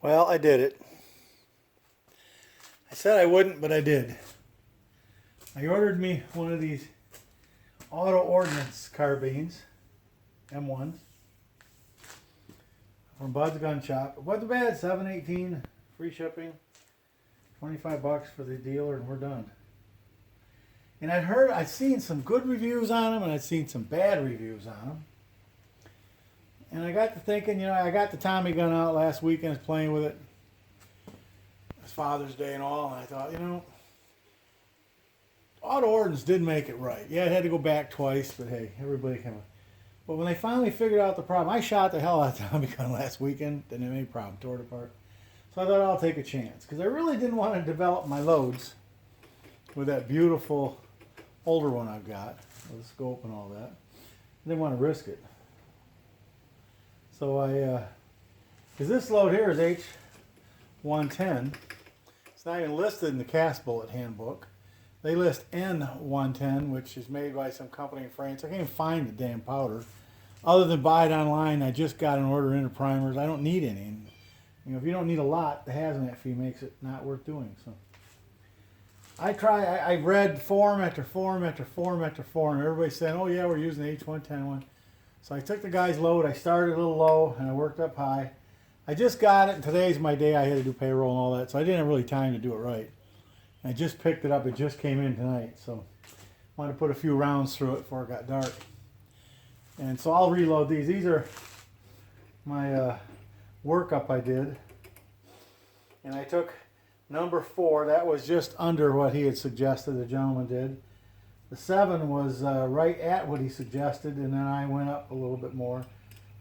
Well, I did it. I said I wouldn't, but I did. I ordered me one of these auto ordnance carbines, M1s, from Bud's Gun Shop. It wasn't bad, $7.18, free shipping, $25 for the dealer, and we're done. And I'd seen some good reviews on them, and I'd seen some bad reviews on them. And I got to thinking, I got the Tommy gun out last weekend, I was playing with it. It's Father's Day and all, and I thought, Auto Ordnance did make it right. Yeah, it had to go back twice, but hey, everybody can. But when they finally figured out the problem, I shot the hell out of the Tommy gun last weekend, didn't have any problem, tore it apart. So I thought I'll take a chance, because I really didn't want to develop my loads with that beautiful older one I've got, with the scope and all that. I didn't want to risk it. So because this load here is H110. It's not even listed in the cast bullet handbook. They list N110, which is made by some company in France. I can't even find the damn powder. Other than buy it online, I just got an order into primers. I don't need any. If you don't need a lot, the hazmat fee makes it not worth doing. So I read form after form after form after form. Everybody's saying, oh yeah, we're using the H110 one. So I took the guy's load. I started a little low and I worked up high. I just got it, and today's my day. I had to do payroll and all that, so I didn't have really time to do it right. I just picked it up. It just came in tonight, so I wanted to put a few rounds through it before it got dark. And so I'll reload these. These are my workup I did. And I took number 4. That was just under what he had suggested, the gentleman did. The 7 was right at what he suggested, and then I went up a little bit more.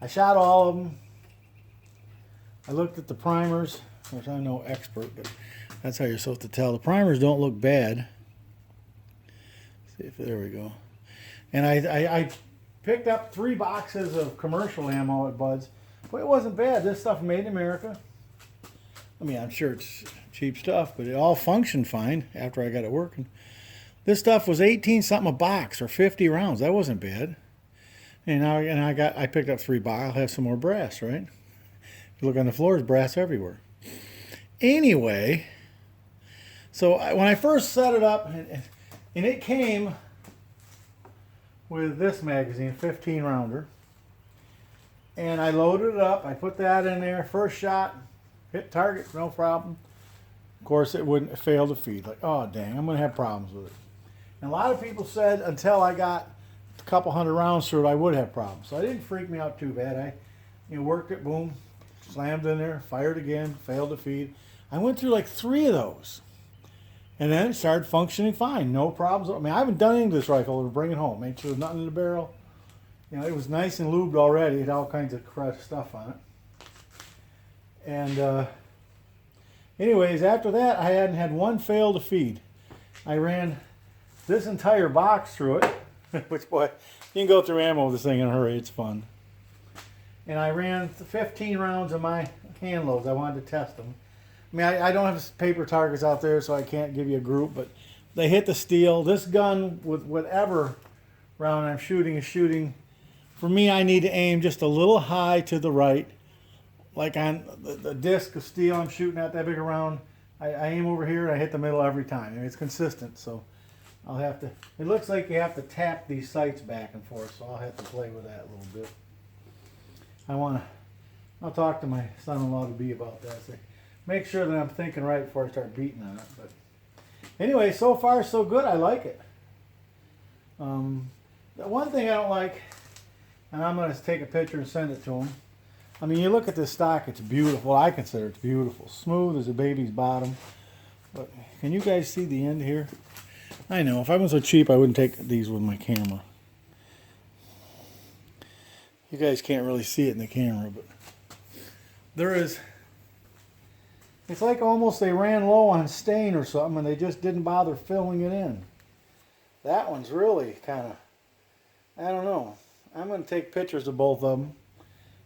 I shot all of them. I looked at the primers, which I'm no expert, but that's how you're supposed to tell. The primers don't look bad. See if there we go. And I picked up 3 boxes of commercial ammo at Bud's. But it wasn't bad. This stuff made in America. I mean, I'm sure it's cheap stuff, but it all functioned fine after I got it working. This stuff was 18 something a box, or 50 rounds. That wasn't bad. And I picked up 3 boxes. I'll have some more brass, right? If you look on the floor, there's brass everywhere. Anyway, so when I first set it up, and it came with this magazine, 15 rounder, and I loaded it up. I put that in there. First shot, hit target, no problem. Of course, it failed to feed. Like, oh dang, I'm gonna have problems with it. And a lot of people said until I got a couple hundred rounds through it, I would have problems. So it didn't freak me out too bad. I worked it, boom, slammed in there, fired again, failed to feed. I went through like 3 of those. And then it started functioning fine. No problems. I mean, I haven't done anything to this rifle to bring it home. Made sure there's nothing in the barrel. It was nice and lubed already. It had all kinds of stuff on it. And anyways, after that, I hadn't had one fail to feed. I ran this entire box through it. Which, boy, you can go through ammo with this thing in a hurry. It's fun. And I ran 15 rounds of my hand loads. I wanted to test them. I mean, I don't have paper targets out there, so I can't give you a group, but they hit the steel. This gun, with whatever round I'm shooting, is shooting. For me, I need to aim just a little high to the right. Like on the disc of steel I'm shooting at, that big a round, I aim over here and I hit the middle every time. I mean, it's consistent, so I'll have to, it looks like you have to tap these sights back and forth, so I'll have to play with that a little bit. I'll talk to my son-in-law to be about that. So make sure that I'm thinking right before I start beating on it. But anyway, so far so good. I like it. The one thing I don't like, and I'm going to take a picture and send it to him. I mean, you look at this stock, it's beautiful. I consider it beautiful. Smooth as a baby's bottom. But can you guys see the end here? I know, if I was so cheap, I wouldn't take these with my camera. You guys can't really see it in the camera, but there is, it's like almost they ran low on stain or something and they just didn't bother filling it in. That one's really kind of, I don't know. I'm going to take pictures of both of them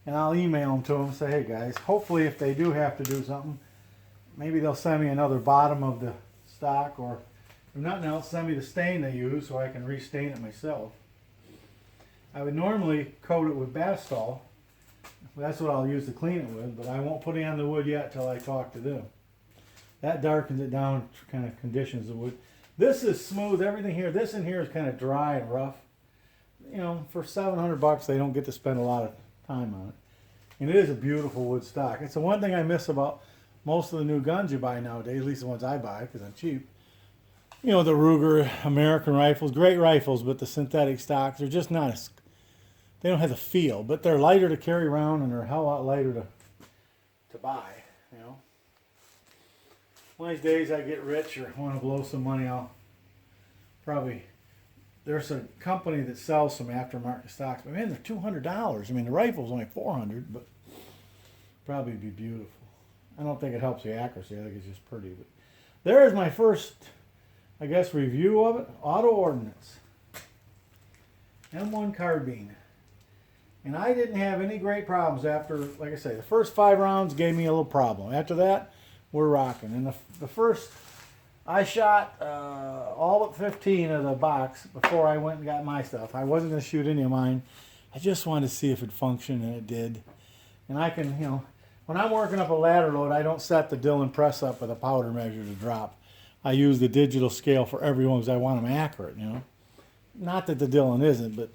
and I'll email them to them and say, hey guys, hopefully if they do have to do something, maybe they'll send me another bottom of the stock, or if nothing else, send me the stain they use so I can restain it myself. I would normally coat it with Bastol, That's what I'll use to clean it with, but I won't put any on the wood yet till I talk to them. That darkens it down, kind of conditions the wood. This is smooth, everything here. This in here is kind of dry and rough. You know, for $700 they don't get to spend a lot of time on it. And it is a beautiful wood stock. It's the one thing I miss about most of the new guns you buy nowadays, at least the ones I buy because I'm cheap. You know, the Ruger American rifles, great rifles, but the synthetic stocks are just not as, they don't have the feel, but they're lighter to carry around and they're a hell of a lot lighter to buy, you know. One of these days I get rich or want to blow some money, I'll probably, there's a company that sells some aftermarket stocks, but man, they're $200. I mean, the rifle's only $400, but probably be beautiful. I don't think it helps the accuracy, I think it's just pretty. But there is my first, I guess, review of it. Auto Ordnance. M1 Carbine. And I didn't have any great problems after, like I say, the first 5 rounds gave me a little problem. After that, we're rocking. And the first, I shot all but 15 of the box before I went and got my stuff. I wasn't going to shoot any of mine. I just wanted to see if it functioned, and it did. And I can, you know, when I'm working up a ladder load, I don't set the Dillon press up with a powder measure to drop. I use the digital scale for everyone because I want them accurate, you know. Not that the Dillon isn't, but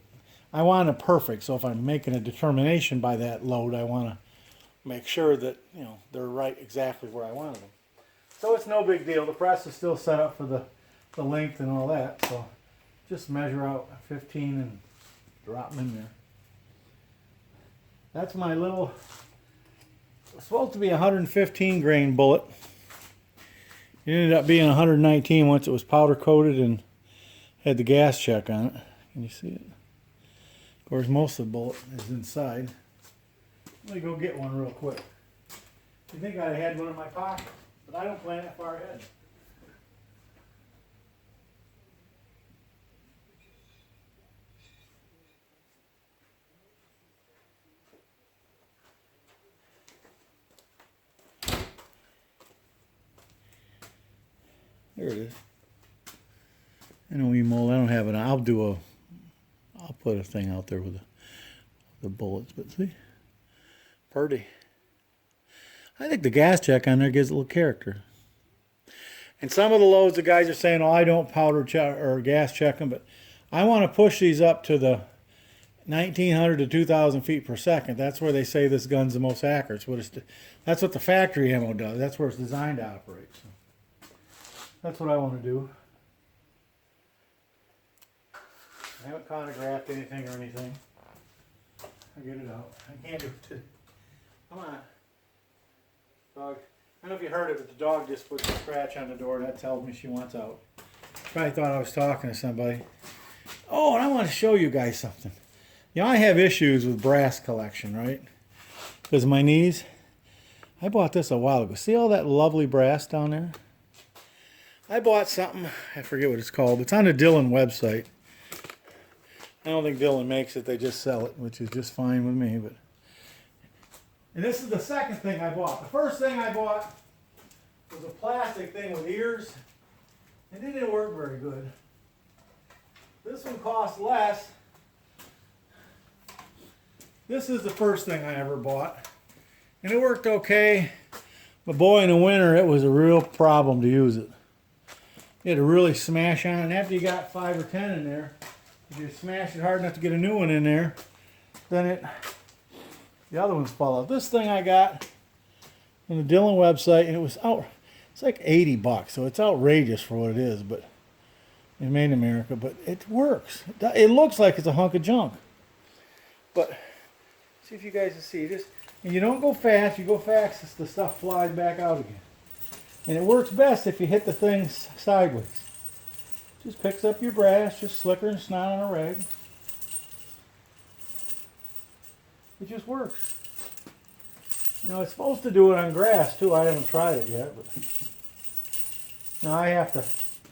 I want it perfect. So if I'm making a determination by that load, I want to make sure that, you know, they're right exactly where I wanted them. So it's no big deal. The press is still set up for the length and all that. So just measure out 15 and drop them in there. That's my little, it's supposed to be a 115 grain bullet. It ended up being 119 once it was powder coated and had the gas check on it. Can you see it? Of course, most of the bullet is inside. Let me go get one real quick. You think I had one in my pocket, but I don't plan that far ahead. There it is. I know you mold. I don't have it. I'll put a thing out there with the bullets. But see, pretty. I think the gas check on there gives a little character. And some of the loads, the guys are saying, "Oh, I don't powder check or gas check them," but I want to push these up to the 1,900 to 2,000 feet per second. That's where they say this gun's the most accurate. That's what the factory ammo does. That's where it's designed to operate. So. That's what I want to do. I haven't chronographed anything or anything. I'll get it out. I can't do it today. Come on. Dog. I don't know if you heard it, but the dog just put a scratch on the door. That tells me she wants out. Probably thought I was talking to somebody. Oh, and I want to show you guys something. You know, I have issues with brass collection, right? Because of my knees. I bought this a while ago. See all that lovely brass down there? I bought something, I forget what it's called. It's on the Dillon website. I don't think Dillon makes it, they just sell it, which is just fine with me. But and this is the second thing I bought. The first thing I bought was a plastic thing with ears. It didn't work very good. This one cost less. This is the first thing I ever bought. And it worked okay. But boy, in the winter, it was a real problem to use it. You had to really smash on it. And after you got 5 or 10 in there, if you smash it hard enough to get a new one in there, then the other ones fall out. This thing I got on the Dillon website, and it was it's like $80, so it's outrageous for what it is, but it's made in America, but it works. It looks like it's a hunk of junk. But see if you guys can see this. And you don't go fast. You go fast, the stuff flies back out again. And it works best if you hit the thing sideways. Just picks up your brass, just slicker and snot on a rag. It just works. You know, it's supposed to do it on grass too. I haven't tried it yet, but now I have to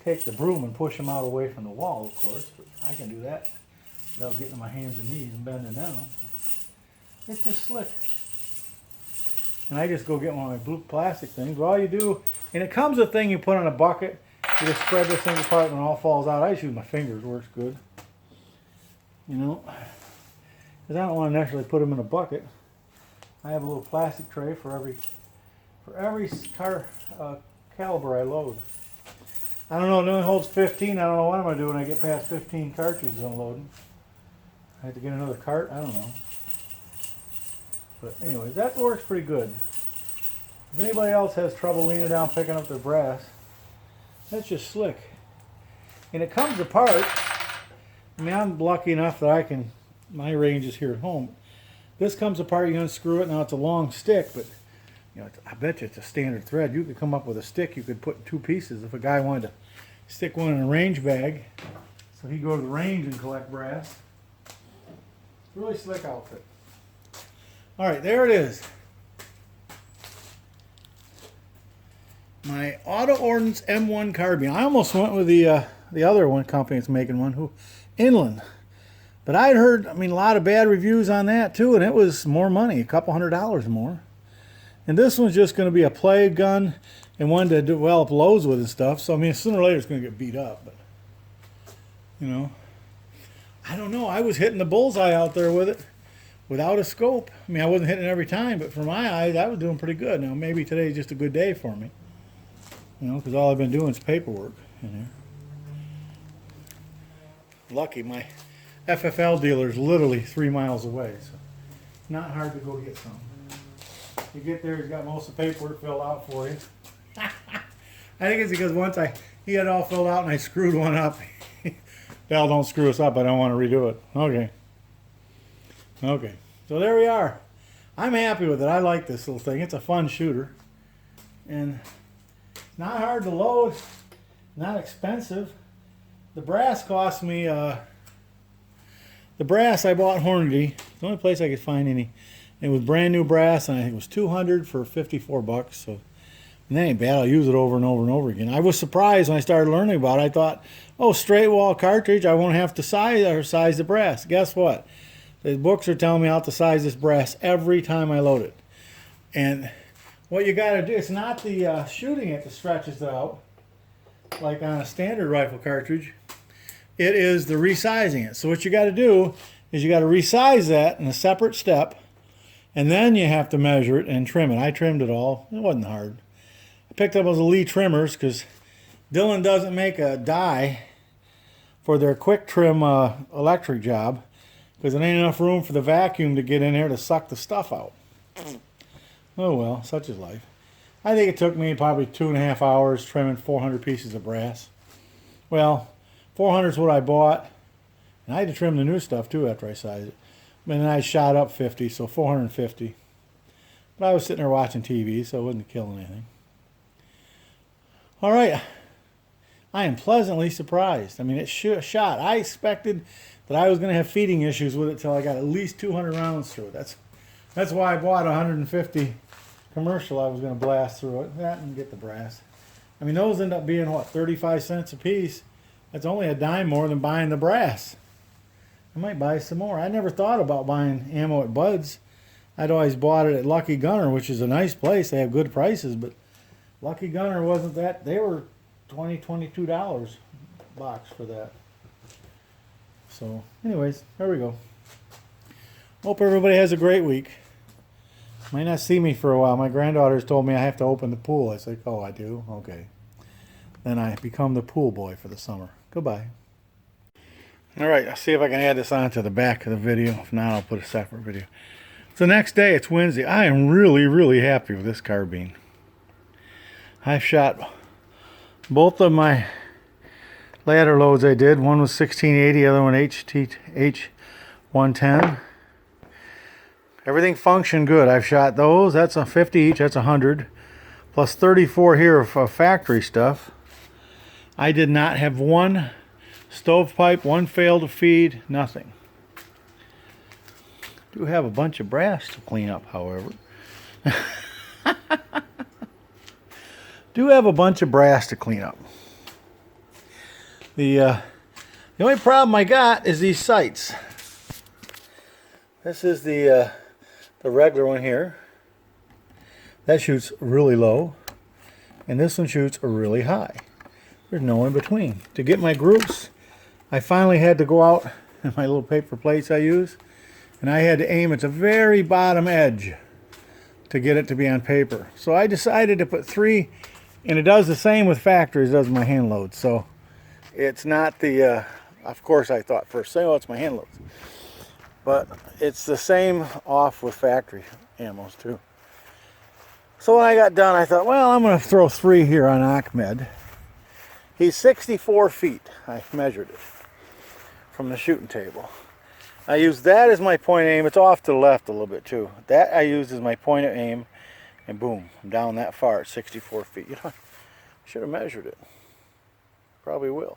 take the broom and push them out away from the wall, of course. But I can do that without getting on my hands and knees and bending down. It's just slick. And I just go get one of my blue plastic things. But all you do, and it comes with a thing you put on a bucket. You just spread this thing apart and it all falls out. I just use my fingers, works good. You know, because I don't want to necessarily put them in a bucket. I have a little plastic tray for every caliber I load. I don't know, it only holds 15. I don't know what I'm going to do when I get past 15 cartridges unloading. I have to get another cart? I don't know. But anyway, that works pretty good. If anybody else has trouble leaning down picking up their brass, that's just slick. And it comes apart. I mean, I'm lucky enough that my range is here at home. This comes apart, you unscrew it. Now it's a long stick, but you know, I bet you it's a standard thread. You could come up with a stick you could put in 2 pieces if a guy wanted to stick one in a range bag. So he'd go to the range and collect brass. Really slick outfit. Alright, there it is. My Auto Ordnance M1 carbine. I almost went with the other one company that's making one, Inland. But I'd heard, a lot of bad reviews on that too, and it was more money, a couple $100 more. And this one's just going to be a play gun and one to develop loads with and stuff. So sooner or later it's going to get beat up. But I don't know. I was hitting the bullseye out there with it without a scope. I wasn't hitting it every time, but for my eyes, I was doing pretty good. Now maybe today's just a good day for me. Because all I've been doing is paperwork in here. Lucky, my FFL dealer is literally 3 miles away, so not hard to go get some. You get there, he's got most of the paperwork filled out for you. I think it's because once he had it all filled out and I screwed one up. Dal, don't screw us up, I don't want to redo it. Okay, so there we are. I'm happy with it. I like this little thing. It's a fun shooter. And not hard to load, not expensive. The brass cost me, the brass I bought Hornady, the only place I could find any. It was brand new brass, and I think it was $200 for 54 bucks. So that ain't bad. I'll use it over and over and over again. I was surprised when I started learning about it. I thought, oh, straight wall cartridge, I won't have to size the brass. Guess what? The books are telling me I have to size this brass every time I load it. And what you got to do, it's not the shooting it that stretches it out, like on a standard rifle cartridge. It is the resizing it. So what you got to do is you got to resize that in a separate step, and then you have to measure it and trim it. I trimmed it all. It wasn't hard. I picked up those lite trimmers because Dillon doesn't make a die for their quick trim electric job because there ain't enough room for the vacuum to get in there to suck the stuff out. Oh well, such is life. I think it took me probably 2.5 hours trimming 400 pieces of brass. Well, 400 is what I bought, and I had to trim the new stuff too after I sized it. And then I shot up 50, so 450. But I was sitting there watching TV, so it wasn't killing anything. All right, I am pleasantly surprised. It shot. I expected that I was going to have feeding issues with it till I got at least 200 rounds through it. That's why I bought 150 commercial. I was going to blast through it. That and get the brass. Those end up being, what, 35 cents a piece? That's only a dime more than buying the brass. I might buy some more. I never thought about buying ammo at Bud's. I'd always bought it at Lucky Gunner, which is a nice place. They have good prices, but Lucky Gunner wasn't that. They were $20, $22 box for that. So, anyways, there we go. Hope everybody has a great week. Might not see me for a while. My granddaughter's told me I have to open the pool. I said, oh, I do? Okay. Then I become the pool boy for the summer. Goodbye. All right, I'll see if I can add this on to the back of the video. If not, I'll put a separate video. It's the next day. It's Wednesday. I am really, really happy with this carbine. I've shot both of my ladder loads I did. One was 1680, the other one H110. Everything functioned good. I've shot those. That's a 50 each. That's 100. Plus 34 here of factory stuff. I did not have one stovepipe, one failed to feed, nothing. Do have a bunch of brass to clean up, however. Do have a bunch of brass to clean up. The only problem I got is these sights. This is the regular one here. That shoots really low, and this one shoots really high. There's no in between. To get my groups, I finally had to go out in my little paper plates I use, and I had to aim at the very bottom edge. to get it to be on paper. So I decided to put 3, and it does the same with factory as it does my hand loads. So it's not the, of course I thought first, say, oh, it's my hand loads. But it's the same off with factory ammos too. So when I got done, I thought, well, I'm going to throw 3 here on Ahmed. He's 64 feet. I measured it from the shooting table. I used that as my point of aim. It's off to the left a little bit too. That I used as my point of aim, and boom, I'm down that far at 64 feet. You know, I should have measured it. Probably will.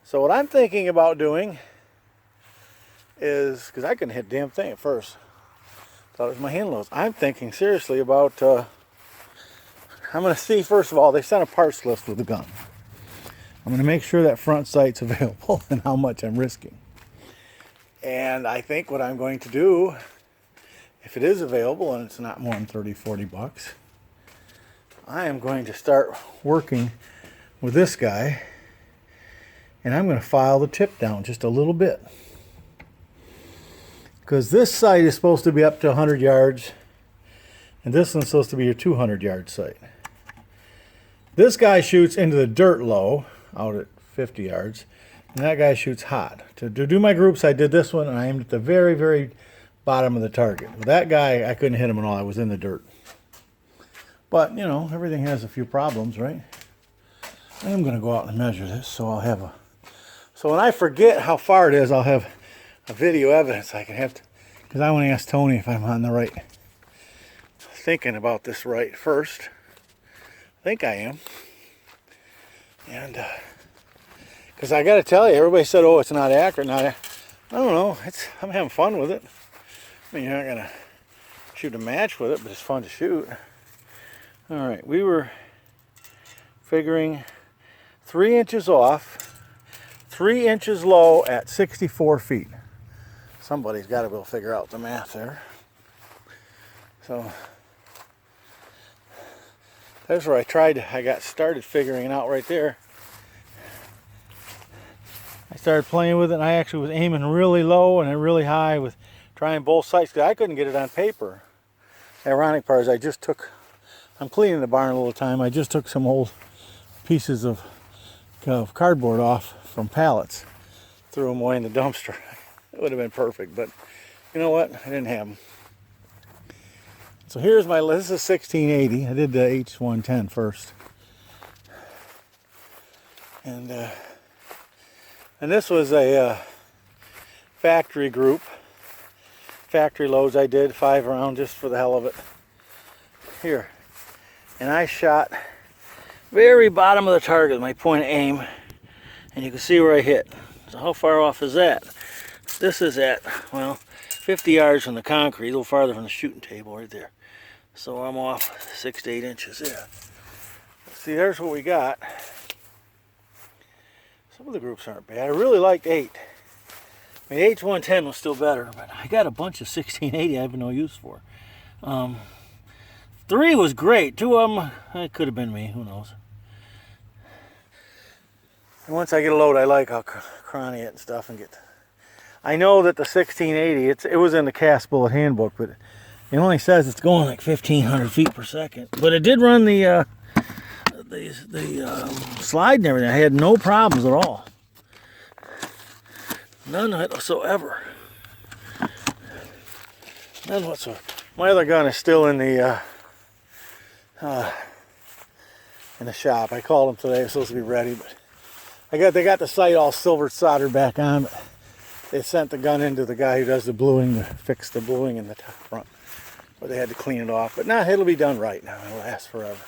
So what I'm thinking about doing is, because I couldn't hit the damn thing at first. Thought it was my hand loads. I'm thinking seriously about, I'm going to see, first of all, they sent a parts list with the gun. I'm going to make sure that front sight's available and how much I'm risking. And I think what I'm going to do, if it is available and it's not more than 30, 40 bucks, I am going to start working with this guy, and I'm going to file the tip down just a little bit. Because this sight is supposed to be up to 100 yards, and this one's supposed to be your 200-yard sight. This guy shoots into the dirt low, out at 50 yards, and that guy shoots hot. To do my groups, I did this one, and I aimed at the very, very bottom of the target. With that guy, I couldn't hit him at all. I was in the dirt. But, you know, everything has a few problems, right? I am going to go out and measure this, so I'll have a... So when I forget how far it is, I'll have a video evidence I can have to... Because I want to ask Tony if I'm on the right... Thinking about this right first. I think I am. And... Because I got to tell you, everybody said, oh, it's not accurate. I don't know. I'm having fun with it. I mean, you're not going to shoot a match with it, but it's fun to shoot. All right, we were figuring 3 inches off, 3 inches low at 64 feet. Somebody's got to be able to figure out the math there. So there's where I got started figuring it out right there. I started playing with it, and I actually was aiming really low and really high with trying both sights because I couldn't get it on paper. The ironic part is I'm cleaning the barn a little time. I just took some old pieces of cardboard off from pallets, threw them away in the dumpster. It would have been perfect, but you know what? I didn't have them. So here's my list. This is 1680. I did the H110 first. And this was a factory group. Factory loads I did, 5 rounds just for the hell of it. Here. And I shot very bottom of the target with my point of aim. And you can see where I hit. So how far off is that? This is at, well, 50 yards from the concrete, a little farther from the shooting table right there. So I'm off 6 to 8 inches. Yeah. See, there's what we got. Some of the groups aren't bad. I really liked 8. I mean, H110 was still better, but I got a bunch of 1680 I have no use for. 3 was great. 2 of them, it could have been me. Who knows? And once I get a load, I like how cranny it and stuff and get. I know that the 1680, it was in the cast bullet handbook, but it only says it's going like 1,500 feet per second. But it did run the slide and everything. I had no problems at all. None whatsoever. None whatsoever. My other gun is still in the shop. I called them today. It's supposed to be ready, but they got the sight all silver soldered back on. But they sent the gun into the guy who does the bluing to fix the bluing in the top front. But they had to clean it off. But now it'll be done right now. It'll last forever.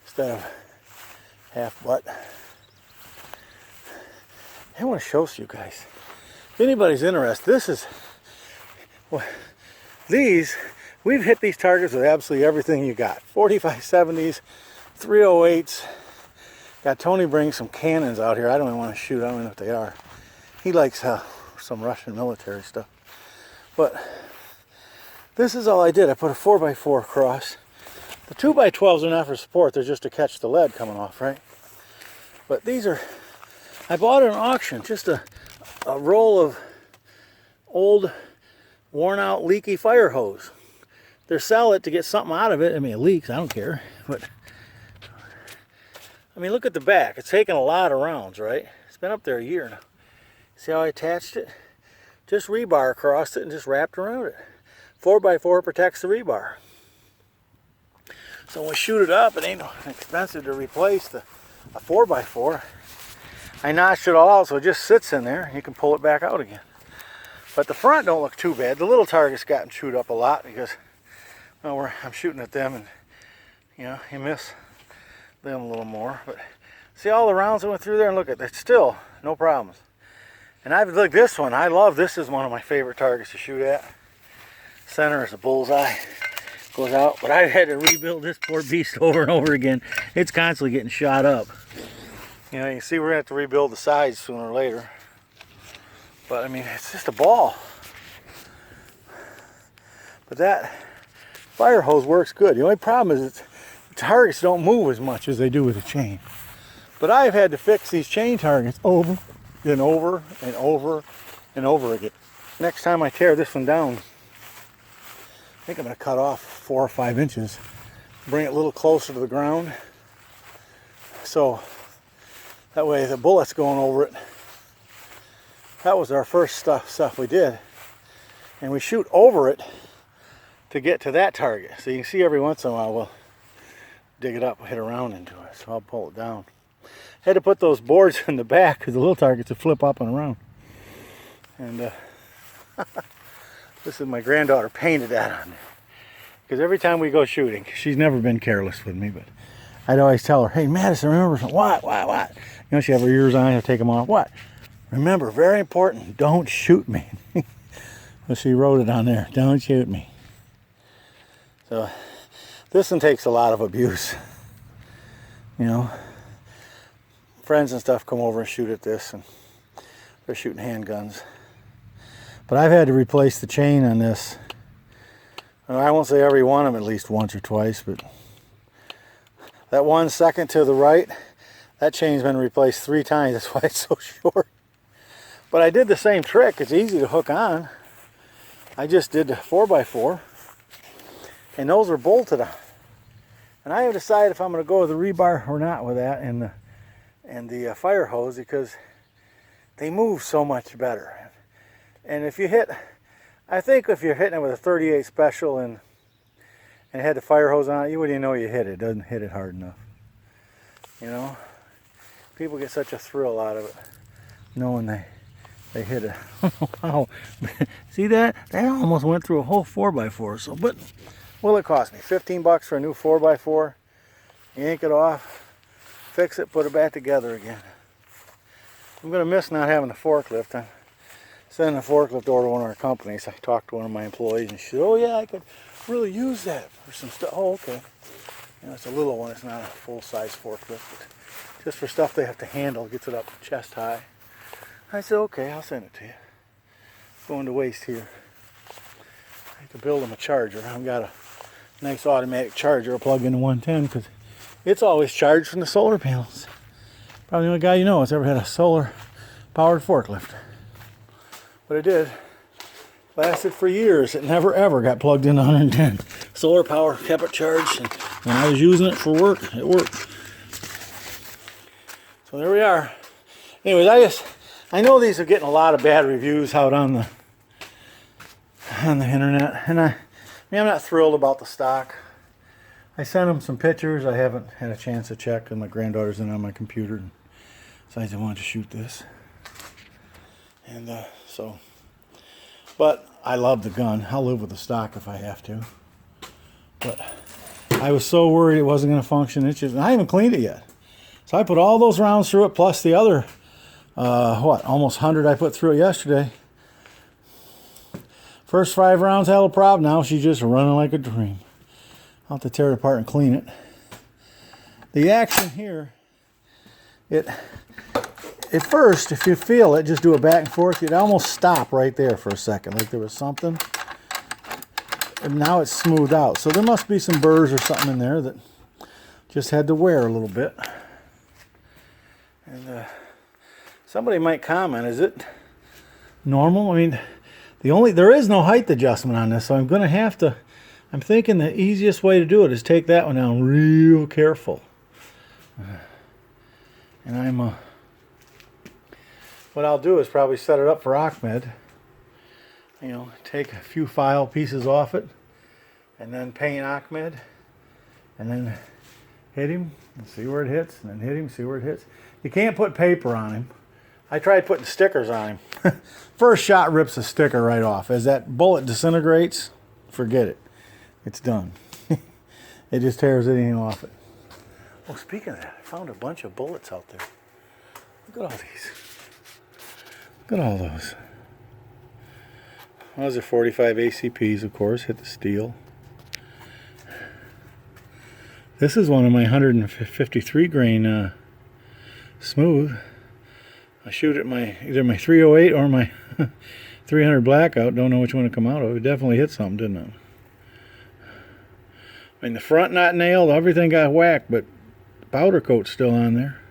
Instead of half butt. I want to show you guys. If anybody's interested, we've hit these targets with absolutely everything you got. 45-70s, 308s. Got Tony bring some cannons out here. I don't even want to shoot. I don't know what they are. He likes some Russian military stuff. But this is all I did. I put a 4x4 across. The 2x12s are not for support. They're just to catch the lead coming off, right? But these are, I bought at an auction, just a roll of old, worn out, leaky fire hose. They're sell it to get something out of it. I mean, it leaks, I don't care. But I mean, look at the back. It's taken a lot of rounds, right? It's been up there a year now. See how I attached it? Just rebar across it and just wrapped around it. 4x4 protects the rebar. So when we shoot it up, it ain't expensive to replace a 4x4. I notched it all out so it just sits in there and you can pull it back out again. But the front don't look too bad. The little target's gotten chewed up a lot because, well, I'm shooting at them and, you know, you miss them a little more. But see all the rounds that went through there, and look at that, still no problems. And I've looked this one. I love this. Is one of my favorite targets to shoot at. Center is a bullseye. Goes out, but I've had to rebuild this poor beast over and over again. It's constantly getting shot up. You know, you can see we're gonna have to rebuild the sides sooner or later. But I mean, it's just a ball. But that fire hose works good. The only problem is the targets don't move as much as they do with a chain. But I've had to fix these chain targets over and over and over and over again. Next time I tear this one down, I think I'm going to cut off 4 or 5 inches, bring it a little closer to the ground, so that way the bullet's going over it. That was our first stuff we did, and we shoot over it to get to that target. So you can see every once in a while we'll dig it up, hit a round into it, so I'll pull it down. Had to put those boards in the back because the little targets would flip up and around. And this is my granddaughter painted that on there. Because every time we go shooting, she's never been careless with me, but I'd always tell her, hey, Madison, remember something. What? You know, she have her ears on, I'd take them off. What? Remember, very important, don't shoot me. So she wrote it on there, don't shoot me. So this one takes a lot of abuse. You know, friends and stuff come over and shoot at this, and they're shooting handguns. But I've had to replace the chain on this. I won't say every one of them at least once or twice, but that 1 second to the right, that chain's been replaced 3 times. That's why it's so short. But I did the same trick. It's easy to hook on. I just did the 4x4, and those are bolted on. And I have decided if I'm going to go with the rebar or not with that and the fire hose, because they move so much better. And if you hit, I think if you're hitting it with a 38 special and had the fire hose on it, you wouldn't even know you hit it. It doesn't hit it hard enough. You know, people get such a thrill out of it, knowing they hit it. Wow, see that? That almost went through a whole 4x4. So, but well, it cost me $15 for a new 4x4. Yank it off, fix it, put it back together again. I'm gonna miss not having the forklift. I'm sending a forklift over to one of our companies. I talked to one of my employees, and she said, "Oh yeah, I could really use that for some stuff." Oh, okay. You know, it's a little one. It's not a full-size forklift, but just for stuff they have to handle. Gets it up chest high. I said, "Okay, I'll send it to you." It's going to waste here. I have to build them a charger. I've got a nice automatic charger I'll plug into 110 because it's always charged from the solar panels. Probably the only guy you know that's ever had a solar-powered forklift. But it did. Lasted for years. It never ever got plugged into 110. Solar power kept it charged, and when I was using it for work, it worked. So there we are. Anyways, I know these are getting a lot of bad reviews out on the internet, and I mean, I'm not thrilled about the stock. I sent them some pictures. I haven't had a chance to check, and my granddaughter's in on my computer and decided I wanted to shoot this. And but I love the gun. I'll live with the stock if I have to. But I was so worried it wasn't going to function. It's just, I haven't cleaned it yet. So I put all those rounds through it, plus the other, almost 100 I put through it yesterday. First 5 rounds had a problem. Now she's just running like a dream. I'll have to tear it apart and clean it. The action here, at first, if you feel it, just do it back and forth. You'd almost stop right there for a second, like there was something. And now it's smoothed out. So there must be some burrs or something in there that just had to wear a little bit. And somebody might comment, is it normal? I mean, there is no height adjustment on this, so I'm going to have to I'm thinking the easiest way to do it is take that one down real careful. And what I'll do is probably set it up for Ahmed. You know, take a few file pieces off it, and then paint Ahmed, and then hit him and see where it hits, and then hit him, see where it hits. You can't put paper on him. I tried putting stickers on him. First shot rips a sticker right off. As that bullet disintegrates, forget it. It's done. It just tears anything off it. Oh, speaking of that, I found a bunch of bullets out there. Look at all these. Look at all those. Those are 45 ACPs, of course, hit the steel. This is one of my 153 grain smooth. I shoot at either my 308 or my 300 blackout. Don't know which one to come out of. It definitely hit something, didn't it? I mean, the front not nailed, everything got whacked, but the powder coat's still on there.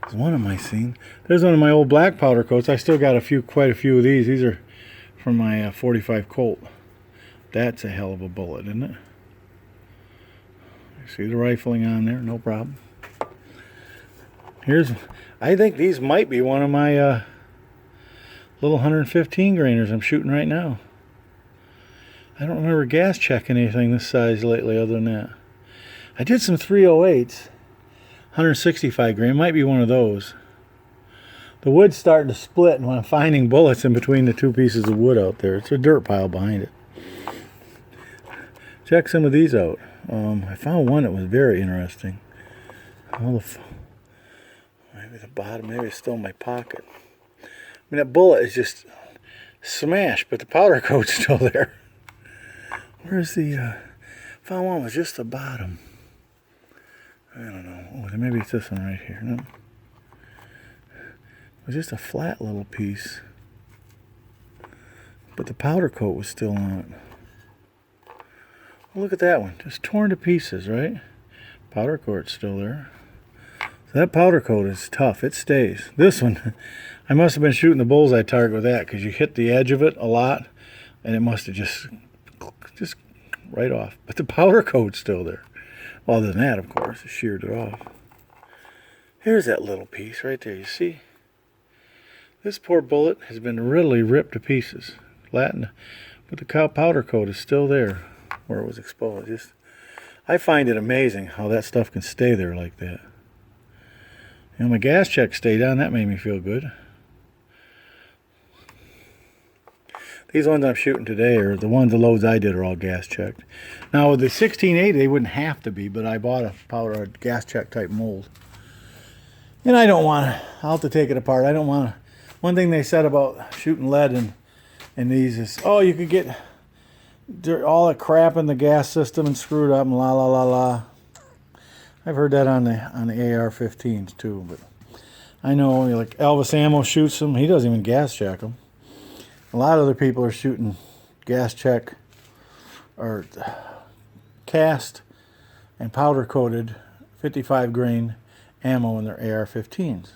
There's one of my seen. There's one of my old black powder coats. I still got quite a few of these. These are from my 45 Colt. That's a hell of a bullet, isn't it? You see the rifling on there, no problem. I think these might be one of my little 115 grainers I'm shooting right now. I don't remember gas checking anything this size lately other than that. I did some 308s, 165 grain, might be one of those. The wood's starting to split, and when I'm finding bullets in between the two pieces of wood out there, it's a dirt pile behind it. Check some of these out. I found one that was very interesting. Maybe the bottom, maybe it's still in my pocket. I mean, that bullet is just smashed, but the powder coat's still there. Where's the, found one was just the bottom. I don't know. Oh, maybe it's this one right here. No. It was just a flat little piece. But the powder coat was still on it. Well, look at that one. Just torn to pieces, right? Powder coat's still there. So that powder coat is tough. It stays. This one, I must have been shooting the bullseye target with that because you hit the edge of it a lot and it must have just right off. But the powder coat's still there. Well, other than that, of course, it sheared it off. Here's that little piece right there. You see? This poor bullet has been really ripped to pieces. But the powder coat is still there where it was exposed. I find it amazing how that stuff can stay there like that. You know, my gas check stayed on. That made me feel good. These ones I'm shooting today are the loads I did are all gas checked. Now with the 1680 they wouldn't have to be, but I bought a gas check type mold. And I don't want to, I'll have to take it apart. I don't want to. One thing they said about shooting lead in these is, oh, you could get all the crap in the gas system and screwed up and la la la la. I've heard that on the AR-15s too, but I know like Elvis Ammo shoots them. He doesn't even gas check them. A lot of other people are shooting gas check or cast and powder coated 55 grain ammo in their AR-15s.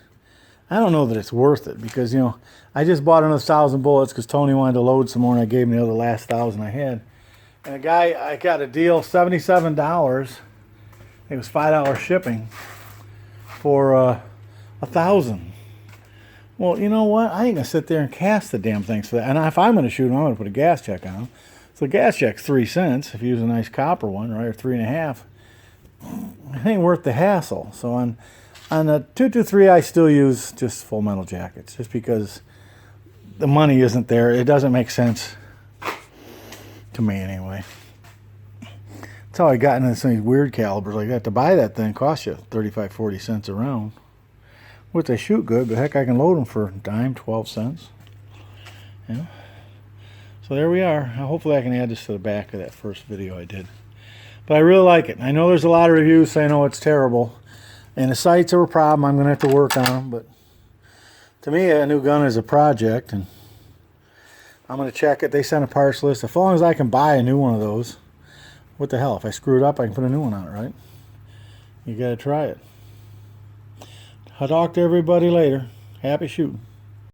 I don't know that it's worth it because, you know, I just bought another 1,000 bullets because Tony wanted to load some more and I gave him the other last 1,000 I had. And a guy, I got a deal, $77. It was $5 shipping for 1,000. Well, you know what? I ain't going to sit there and cast the damn things for that. And if I'm going to shoot them, I'm going to put a gas check on them. So the gas check's 3 cents if you use a nice copper one, right, or 3.5. It ain't worth the hassle. So on the 223, I still use just full metal jackets, just because the money isn't there. It doesn't make sense to me anyway. That's how I got into some of these weird calibers like that. To buy that thing costs you 35, 40 cents a round. Which they shoot good, but heck, I can load them for a dime, 12 cents. Yeah. So there we are. Hopefully I can add this to the back of that first video I did. But I really like it. I know there's a lot of reviews saying, oh, it's terrible. And the sights are a problem. I'm going to have to work on them. But to me, a new gun is a project. And I'm going to check it. They sent a parts list. As long as I can buy a new one of those, what the hell? If I screw it up, I can put a new one on it, right? You got to try it. I'll talk to everybody later. Happy shooting.